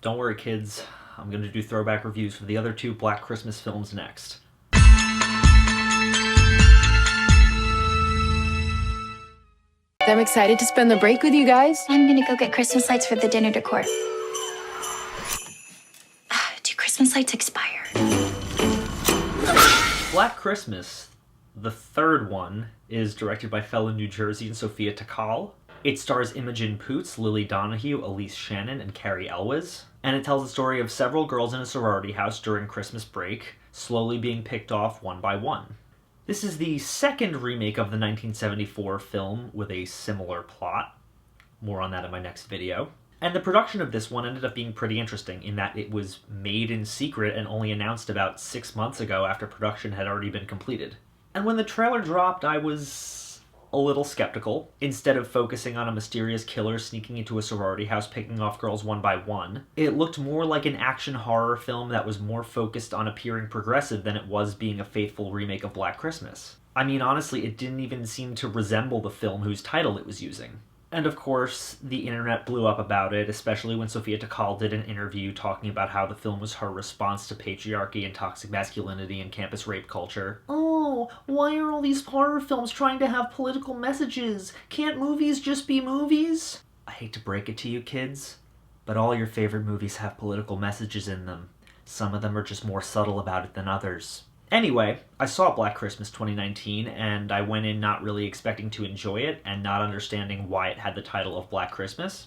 Don't worry, kids. I'm going to do throwback reviews for the other two Black Christmas films next. I'm excited to spend the break with you guys. I'm gonna go get Christmas lights for the dinner decor. Do Christmas lights expire? Black Christmas, the third one, is directed by fellow New Jersey and Sophia Takal. It stars Imogen Poots, Lily Donahue, Elise Shannon, and Carrie Elwes. And it tells the story of several girls in a sorority house during Christmas break, slowly being picked off one by one. This is the second remake of the 1974 film with a similar plot. More on that in my next video. And the production of this one ended up being pretty interesting in that it was made in secret and only announced about 6 months ago after production had already been completed. And when the trailer dropped, I was a little skeptical. Instead of focusing on a mysterious killer sneaking into a sorority house picking off girls one by one, it looked more like an action horror film that was more focused on appearing progressive than it was being a faithful remake of Black Christmas. I mean, honestly, it didn't even seem to resemble the film whose title it was using. And of course, the internet blew up about it, especially when Sophia Takal did an interview talking about how the film was her response to patriarchy and toxic masculinity and campus rape culture. Oh, why are all these horror films trying to have political messages? Can't movies just be movies? I hate to break it to you kids, but all your favorite movies have political messages in them. Some of them are just more subtle about it than others. Anyway, I saw Black Christmas 2019, and I went in not really expecting to enjoy it, and not understanding why it had the title of Black Christmas.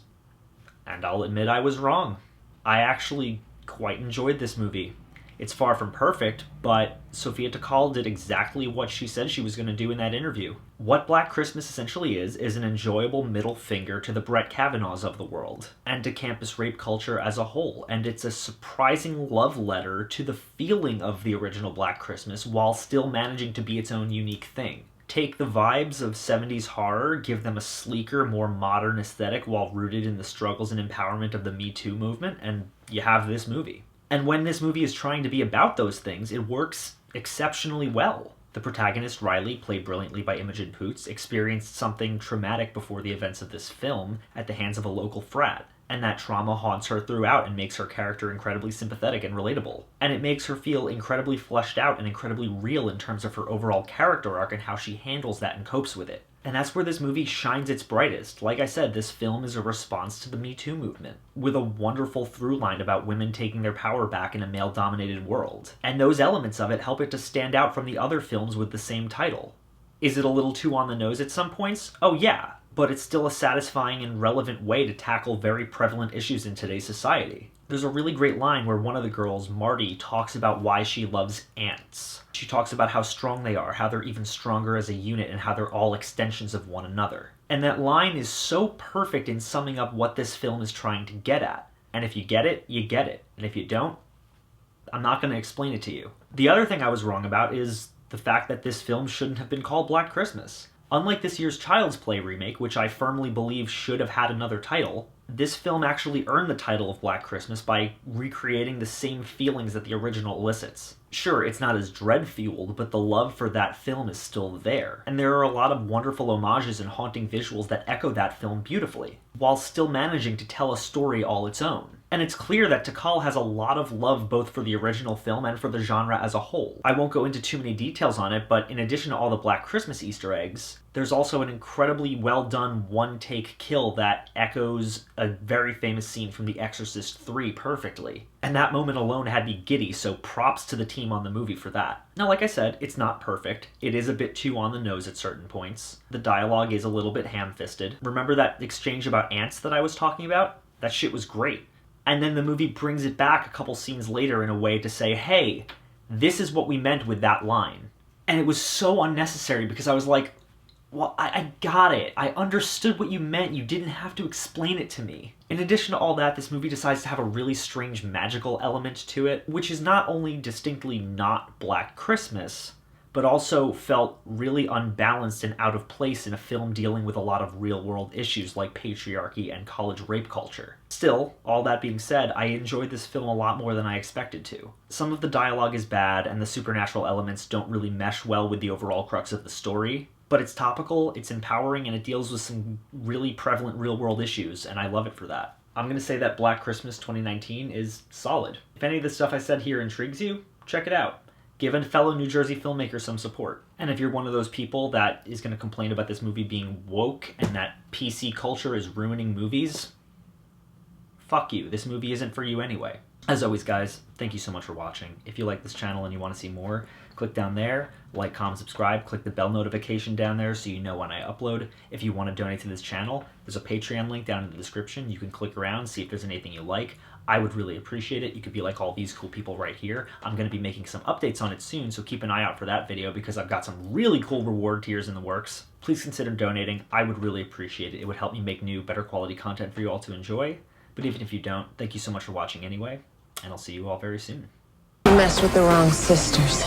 And I'll admit I was wrong. I actually quite enjoyed this movie. It's far from perfect, but Sophia Takal did exactly what she said she was going to do in that interview. What Black Christmas essentially is an enjoyable middle finger to the Brett Kavanaughs of the world, and to campus rape culture as a whole, and it's a surprising love letter to the feeling of the original Black Christmas while still managing to be its own unique thing. Take the vibes of 70s horror, give them a sleeker, more modern aesthetic while rooted in the struggles and empowerment of the Me Too movement, and you have this movie. And when this movie is trying to be about those things, it works exceptionally well. The protagonist, Riley, played brilliantly by Imogen Poots, experienced something traumatic before the events of this film at the hands of a local frat. And that trauma haunts her throughout and makes her character incredibly sympathetic and relatable. And it makes her feel incredibly fleshed out and incredibly real in terms of her overall character arc and how she handles that and copes with it. And that's where this movie shines its brightest. Like I said, this film is a response to the Me Too movement, with a wonderful through line about women taking their power back in a male-dominated world. And those elements of it help it to stand out from the other films with the same title. Is it a little too on the nose at some points? Oh yeah, but it's still a satisfying and relevant way to tackle very prevalent issues in today's society. There's a really great line where one of the girls, Marty, talks about why she loves ants. She talks about how strong they are, how they're even stronger as a unit, and how they're all extensions of one another. And that line is so perfect in summing up what this film is trying to get at. And if you get it, you get it. And if you don't, I'm not going to explain it to you. The other thing I was wrong about is the fact that this film shouldn't have been called Black Christmas. Unlike this year's Child's Play remake, which I firmly believe should have had another title, this film actually earned the title of Black Christmas by recreating the same feelings that the original elicits. Sure, it's not as dread-fueled, but the love for that film is still there. And there are a lot of wonderful homages and haunting visuals that echo that film beautifully, while still managing to tell a story all its own. And it's clear that Takal has a lot of love both for the original film and for the genre as a whole. I won't go into too many details on it, but in addition to all the Black Christmas Easter eggs, there's also an incredibly well-done one-take kill that echoes a very famous scene from The Exorcist 3 perfectly. And that moment alone had me giddy, so props to the team on the movie for that. Now, like I said, it's not perfect. It is a bit too on the nose at certain points. The dialogue is a little bit ham-fisted. Remember that exchange about ants that I was talking about? That shit was great. And then the movie brings it back a couple scenes later in a way to say, hey, this is what we meant with that line. And it was so unnecessary because I was like, well, I got it. I understood what you meant. You didn't have to explain it to me. In addition to all that, this movie decides to have a really strange magical element to it, which is not only distinctly not Black Christmas, but also felt really unbalanced and out of place in a film dealing with a lot of real-world issues like patriarchy and college rape culture. Still, all that being said, I enjoyed this film a lot more than I expected to. Some of the dialogue is bad, and the supernatural elements don't really mesh well with the overall crux of the story, but it's topical, it's empowering, and it deals with some really prevalent real-world issues, and I love it for that. I'm going to say that Black Christmas 2019 is solid. If any of the stuff I said here intrigues you, check it out. Give a fellow New Jersey filmmaker some support. And if you're one of those people that is going to complain about this movie being woke and that PC culture is ruining movies, fuck you. This movie isn't for you anyway. As always, guys, thank you so much for watching. If you like this channel and you want to see more, click down there, like, comment, subscribe, click the bell notification down there so you know when I upload. If you want to donate to this channel, there's a Patreon link down in the description. You can click around, see if there's anything you like. I would really appreciate it. You could be like all these cool people right here. I'm going to be making some updates on it soon, so keep an eye out for that video because I've got some really cool reward tiers in the works. Please consider donating. I would really appreciate it. It would help me make new, better quality content for you all to enjoy. But even if you don't, thank you so much for watching anyway, and I'll see you all very soon. You messed with the wrong sisters.